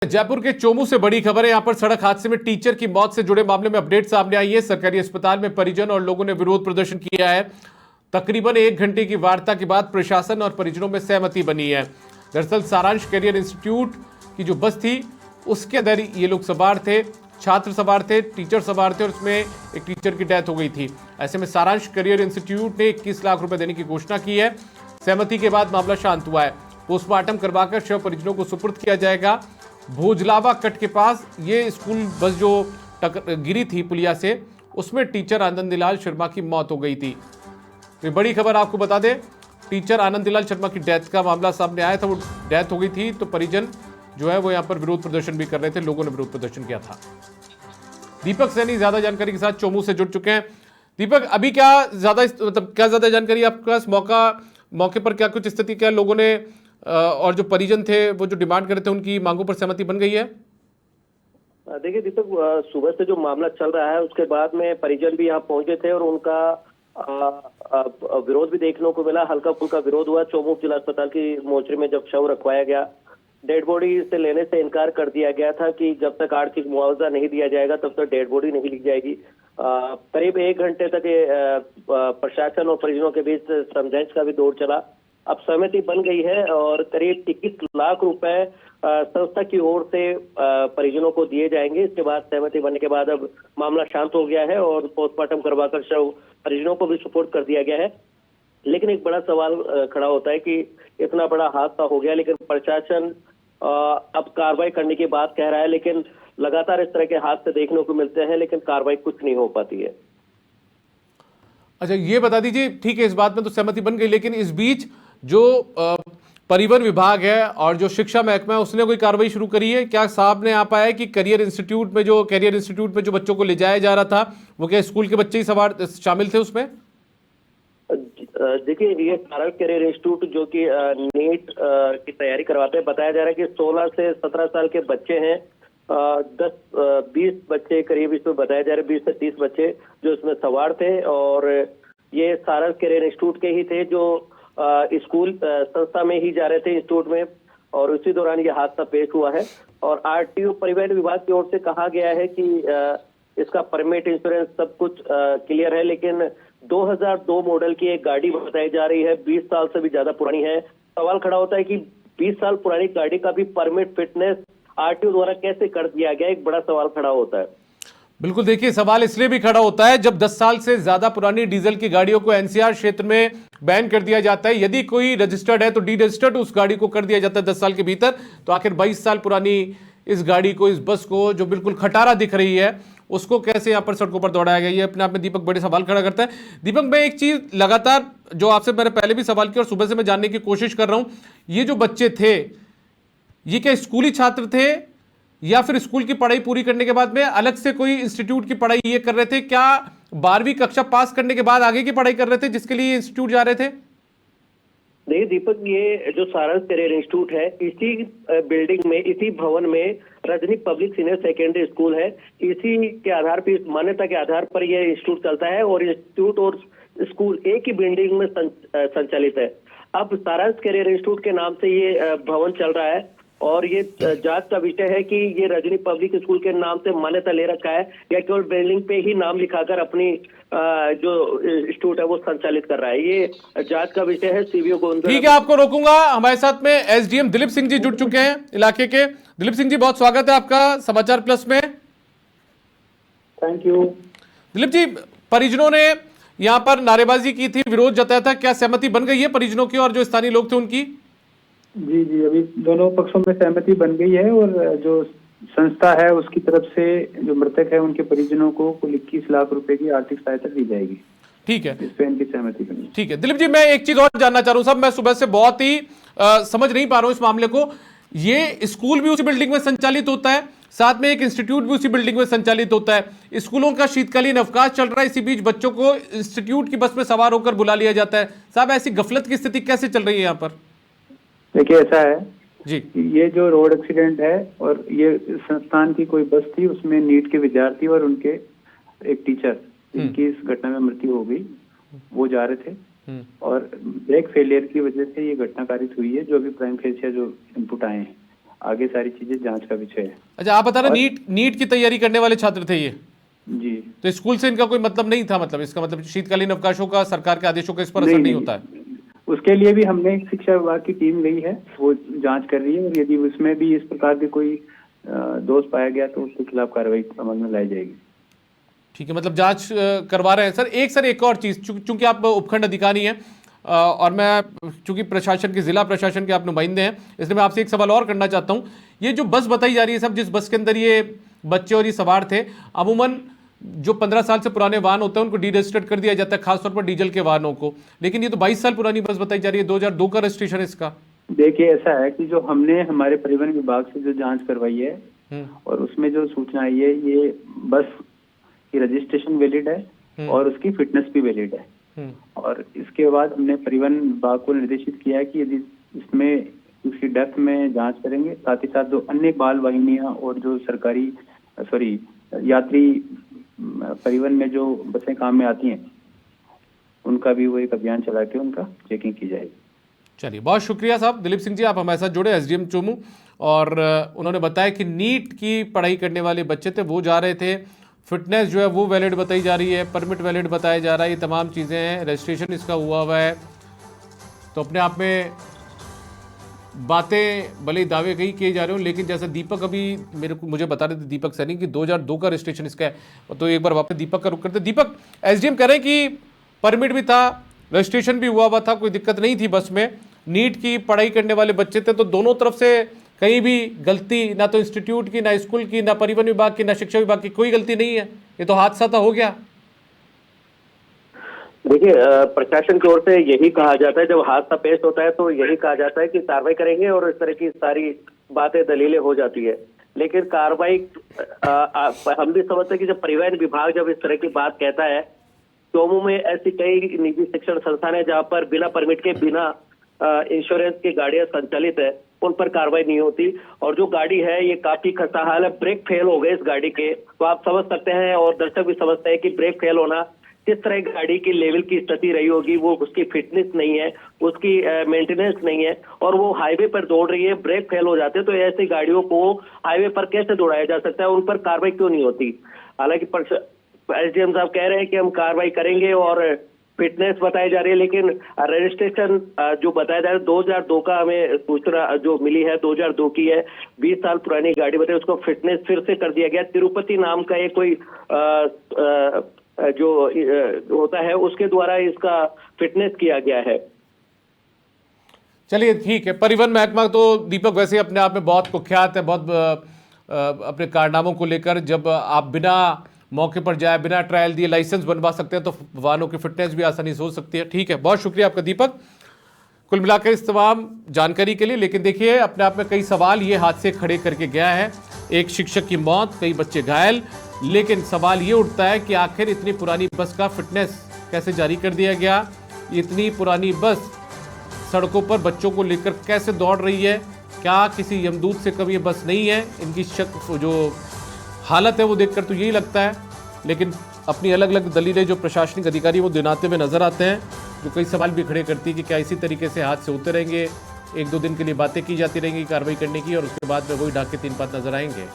जयपुर के चोमू से बड़ी खबर है। यहां पर सड़क हादसे में टीचर की मौत से जुड़े मामले में अपडेट सामने आई है। सरकारी अस्पताल में परिजन और लोगों ने विरोध प्रदर्शन किया है। तकरीबन 1 घंटे की वार्ता के बाद प्रशासन और परिजनों में सहमति बनी है। दरअसल सारांश कैरियर इंस्टीट्यूट की जो बस थी उसके अंदर ये लोग सवार थे, छात्र सवार थे, टीचर सवार थे और उसमें एक टीचर की डेथ हो गई थी। ऐसे में सारांश कैरियर इंस्टीट्यूट ने 21 लाख रुपए देने की घोषणा की है। सहमति के बाद मामला शांत हुआ है। पोस्टमार्टम करवाकर शव परिजनों को सुपुर्द किया जाएगा। भोजलावा कट के पास ये स्कूल बस जो गिरी थी पुलिया से, उसमें टीचर आनंदलाल शर्मा की मौत हो गई थी। तो बड़ी खबर आपको बता दें, टीचर आनंदलाल शर्मा की डेथ का मामला सामने आया था। वो डेथ हो गई थी तो परिजन जो है वो यहाँ पर विरोध प्रदर्शन भी कर रहे थे, लोगों ने विरोध प्रदर्शन किया था। दीपक सैनी ज्यादा जानकारी के साथ चोमू से जुड़ चुके हैं। दीपक, अभी क्या ज्यादा जानकारी आपके पास? मौके पर क्या कुछ स्थिति, क्या लोगों ने और जो परिजन थे वो जो डिमांड कर रहे थे उनकी मांगों पर सहमति बन गई है? देखिए दीपक, सुबह से जो मामला चल रहा है उसके बाद में परिजन भी यहाँ पहुंचे थे और उनका विरोध भी देखने को मिला। हल्का फुल्का विरोध हुआ। चोमू जिला अस्पताल की मोर्चरी में जब शव रखवाया गया, डेड बॉडी से लेने से इनकार कर दिया गया था कि जब तक आर्थिक मुआवजा नहीं दिया जाएगा तब तक डेड बॉडी नहीं ली जाएगी। करीब 1 घंटे तक प्रशासन और परिजनों के बीच समझाइश का भी दौर चला। अब सहमति बन गई है और करीब 21 लाख रुपए संस्था की ओर से परिजनों को दिए जाएंगे। इसके बाद सहमति बनने के बाद अब मामला शांत हो गया है और पोस्टमार्टम करवाकर शव परिजनों को भी सुपुर्द कर दिया गया है। लेकिन एक बड़ा सवाल खड़ा होता है कि इतना बड़ा हादसा हो गया, लेकिन प्रशासन अब कार्रवाई करने की बात कह रहा है, लेकिन लगातार इस तरह के हादसे देखने को मिलते हैं, लेकिन कार्रवाई कुछ नहीं हो पाती है। अच्छा, ये बता दीजिए, ठीक है इस बात में तो सहमति बन गई, लेकिन इस बीच जो परिवहन विभाग है और जो शिक्षा महकमा है उसने कोई कार्रवाई शुरू करी है क्या? सामने आ पाया है कि कैरियर इंस्टीट्यूट में जो बच्चों को ले जाया जा रहा था वो क्या स्कूल के बच्चे ही शामिल थे उसमें? देखिए, ये सारांश कैरियर इंस्टीट्यूट जो कि नीट की तैयारी करवाते हैं, बताया जा रहा है कि 16 से 17 साल के बच्चे हैं। 10-20 बच्चे करीब इसमें बताया जा रहा है, 20 से 30 बच्चे जो इसमें सवार थे और ये सारांश कैरियर इंस्टीट्यूट के ही थे जो स्कूल संस्था में ही जा रहे थे इंस्टीट्यूट में, और उसी दौरान ये हादसा पेश हुआ है। और आरटीओ परिवहन विभाग की ओर से कहा गया है कि इसका परमिट, इंश्योरेंस सब कुछ क्लियर है, लेकिन 2002 मॉडल की एक गाड़ी बताई जा रही है, 20 साल से भी ज्यादा पुरानी है। सवाल खड़ा होता है कि 20 साल पुरानी गाड़ी का भी परमिट, फिटनेस आरटीओ द्वारा कैसे कर दिया गया? एक बड़ा सवाल खड़ा होता है। बिल्कुल, देखिए सवाल इसलिए भी खड़ा होता है जब 10 साल से ज्यादा पुरानी डीजल की गाड़ियों को एनसीआर क्षेत्र में बैन कर दिया जाता है। यदि कोई रजिस्टर्ड है तो डी रजिस्टर्ड उस गाड़ी को कर दिया जाता है 10 साल के भीतर। तो आखिर 22 साल पुरानी इस गाड़ी को, इस बस को जो बिल्कुल खटारा दिख रही है, उसको कैसे यहां पर सड़कों पर दौड़ाया गया? ये अपने आप में दीपक बड़े सवाल खड़ा करता है। दीपक, मैं एक चीज लगातार जो आपसे मैंने पहले भी सवाल किया और सुबह से मैं जानने की कोशिश कर रहा हूं, ये जो बच्चे थे ये क्या स्कूली छात्र थे या फिर स्कूल की पढ़ाई पूरी करने के बाद में अलग से कोई इंस्टीट्यूट की पढ़ाई ये कर रहे थे? क्या 12वीं कक्षा पास करने के बाद आगे की पढ़ाई कर रहे थे जिसके लिए इंस्टीट्यूट जा रहे थे? देखिए दीपक, ये जो सारांश कैरियर इंस्टीट्यूट है, इसी बिल्डिंग में, इसी भवन में Rajni public senior secondary school है। इसी के आधार पर, इस मान्यता के आधार पर यह इंस्टीट्यूट चलता है और इंस्टीट्यूट और स्कूल एक ही बिल्डिंग में संचालित है। अब सारांश कैरियर इंस्टीट्यूट के नाम से ये भवन चल रहा है और ये जांच का विषय है कि ये रजनी पब्लिक स्कूल के नाम से मान्यता ले रखा है या केवल बिल्डिंग पे ही नाम लिखाकर अपनी जो इंस्टीट्यूट है वो संचालित कर रहा है। ये जांच का विषय है। सीवीओ को ठीक है, आपको रोकूंगा। हमारे साथ में एसडीएम दिलीप सिंह जी जुड़ चुके हैं इलाके के। दिलीप सिंह जी, बहुत स्वागत है आपका समाचार प्लस में। Thank you. दिलीप जी, परिजनों ने यहाँ पर नारेबाजी की थी, विरोध जताया था, क्या सहमति बन गई है परिजनों की और जो स्थानीय लोग थे उनकी? जी जी, अभी दोनों पक्षों में सहमति बन गई है और जो संस्था है उसकी तरफ से जो मृतक है उनके परिजनों को कुल 21 लाख रुपए की आर्थिक सहायता दी जाएगी। ठीक है, इस पे इनकी सहमति बनी। ठीक है दिलीप जी, मैं एक चीज और जानना चाह रहा हूँ साहब, मैं सुबह से बहुत ही समझ नहीं पा रहा हूँ इस मामले को। ये स्कूल भी उसी बिल्डिंग में संचालित होता है, साथ में एक इंस्टीट्यूट भी उसी बिल्डिंग में संचालित होता है। स्कूलों का शीतकालीन अवकाश चल रहा है, इसी बीच बच्चों को इंस्टीट्यूट की बस में सवार होकर बुला लिया जाता है। साहब, ऐसी गफलत की स्थिति कैसे चल रही है यहाँ पर? देखिए, ऐसा है जी, ये जो रोड एक्सीडेंट है और ये संस्थान की कोई बस थी, उसमें नीट के विद्यार्थी और उनके एक टीचर जिनकी इस घटना में मृत्यु हो गई, वो जा रहे थे और ब्रेक फेलियर की वजह से ये घटना कारित हुई है, जो अभी प्राइम फेसिया जो इनपुट आए हैं। आगे सारी चीजें जांच का विषय है। अच्छा, आप बता रहे नीट की तैयारी करने वाले छात्र थे ये? जी। तो स्कूल से इनका कोई मतलब नहीं था? मतलब इसका मतलब शीतकालीन अवकाशों का सरकार के आदेशों का इस पर असर नहीं होता है? उसके लिए भी हमने एक शिक्षा विभाग की टीम गई है, वो जांच कर रही है, और यदि उसमें भी इस प्रकार के कोई दोष पाया गया तो उसके खिलाफ कार्रवाई अमल में लाई जाएगी। ठीक है, मतलब जांच करवा रहे हैं सर। एक और चीज, चूंकि आप उपखंड अधिकारी हैं और मैं चूंकि प्रशासन के, जिला प्रशासन के आप नुमाइंदे हैं, इसलिए मैं आपसे एक सवाल और करना चाहता हूं। ये जो बस बताई जा रही है, सब जिस बस के अंदर ये बच्चे और ये सवार थे, अमूमन जो 15 साल से पुराने वाहन होते हैं उनको डी रजिस्टर्ड कर दिया जाता है, खासतौर पर डीजल के वाहनों को, लेकिन ये तो 22 साल पुरानी बस बताई जा रही है, 2002 का रजिस्ट्रेशन है इसका। देखिए, ऐसा है कि जो हमने हमारे परिवहन विभाग से जो जांच करवाई है और उसमें जो सूचना आई है, ये बस की रजिस्ट्रेशन वैलिड है और उसकी फिटनेस भी वैलिड है। और इसके बाद हमने परिवहन विभाग को निर्देशित किया है कि यदि इसमें उसकी डेप्थ में जांच करेंगे, साथ ही साथ जो अन्य बाल वाहिनियां और जो यात्री परिवहन में जो बसें काम में आती हैं, उनका भी वो एक अभियान चला के उनका चेकिंग की जाएगी। चलिए, बहुत शुक्रिया साहब। दिलीप सिंह जी, आप हमारे साथ जुड़े, एसडीएम चोमू, और उन्होंने बताया कि नीट की पढ़ाई करने वाले बच्चे थे, वो जा रहे थे, फिटनेस जो है वो वैलिड बताई जा रही है, परमिट वैलिड बताया जा रहा है, ये तमाम चीज़ें हैं, रजिस्ट्रेशन इसका हुआ है। तो अपने आप में बातें भले दावे कही किए जा रहे हो, लेकिन जैसा दीपक अभी मुझे बता रहे थे, दीपक सैनी, कि 2002 का रजिस्ट्रेशन इसका है। तो एक बार वापस दीपक का रुख करते। दीपक, एसडीएम कह रहे हैं कि परमिट भी था, रजिस्ट्रेशन भी हुआ था, कोई दिक्कत नहीं थी बस में, नीट की पढ़ाई करने वाले बच्चे थे, तो दोनों तरफ से कहीं भी गलती, ना तो इंस्टीट्यूट की, ना स्कूल की, ना परिवहन विभाग की, ना शिक्षा विभाग की, कोई गलती नहीं है, ये तो हादसा तो हो गया। देखिए, प्रशासन की ओर से यही कहा जाता है, जब हादसा पेश होता है तो यही कहा जाता है कि कार्रवाई करेंगे, और इस तरह की सारी बातें दलीलें हो जाती है। लेकिन कार्रवाई हम भी समझते हैं कि जब परिवहन विभाग जब इस तरह की बात कहता है, चोमू में ऐसी कई निजी शिक्षण संस्थान है जहां पर बिना परमिट के, बिना इंश्योरेंस की गाड़ियां संचालित है, उन पर कार्रवाई नहीं होती। और जो गाड़ी है ये काफी खस्ताहाल है, ब्रेक फेल हो गए इस गाड़ी के, तो आप समझ सकते हैं और दर्शक भी समझते हैं कि ब्रेक फेल होना किस तरह गाड़ी की लेवल की स्थिति रही होगी। वो उसकी फिटनेस नहीं है, उसकी मेंटेनेंस नहीं है, और वो हाईवे पर दौड़ रही है, ब्रेक फेल हो जाते हैं, तो ऐसी गाड़ियों को हाईवे पर कैसे दौड़ाया जा सकता है, उन पर कार्रवाई क्यों नहीं होती। हालांकि एसडीएम साहब कह रहे हैं कि हम कार्रवाई करेंगे और फिटनेस बताई जा रही है, लेकिन रजिस्ट्रेशन जो बताया जा रहा है 2002 का हमें सूचना जो मिली है, 2002 की है, 20 साल पुरानी गाड़ी बताई, उसको फिटनेस फिर से कर दिया गया। तिरुपति नाम का एक कोई जो होता है उसके द्वारा इसका फिटनेस किया गया है। चलिए, ठीक है। परिवहन महकमा तो दीपक वैसे अपने आप में बहुत कुख्यात है, बहुत अपने कारनामों को लेकर। जब आप बिना मौके पर जाए, बिना ट्रायल दिए लाइसेंस बनवा सकते हैं, तो वाहनों की फिटनेस भी आसानी से हो सकती है। ठीक है, बहुत शुक्रिया आपका दीपक, कुल मिलाकर इस तमाम जानकारी के लिए। लेकिन देखिए, अपने आप में कई सवाल ये हादसे खड़े करके गया है। एक शिक्षक की मौत, कई बच्चे घायल, लेकिन सवाल ये उठता है कि आखिर इतनी पुरानी बस का फिटनेस कैसे जारी कर दिया गया? इतनी पुरानी बस सड़कों पर बच्चों को लेकर कैसे दौड़ रही है? क्या किसी यमदूत से कभी ये बस नहीं है? इनकी जो हालत है वो देखकर तो यही लगता है। लेकिन अपनी अलग अलग दलीलें जो प्रशासनिक अधिकारी वो दिनाते हुए नजर आते हैं, जो कई सवाल भी खड़े करती है कि क्या इसी तरीके से हादसे होते रहेंगे, 1-2 दिन के लिए बातें की जाती रहेंगी कार्रवाई करने की, और उसके बाद में वही ढाके 3 पात नजर आएंगे।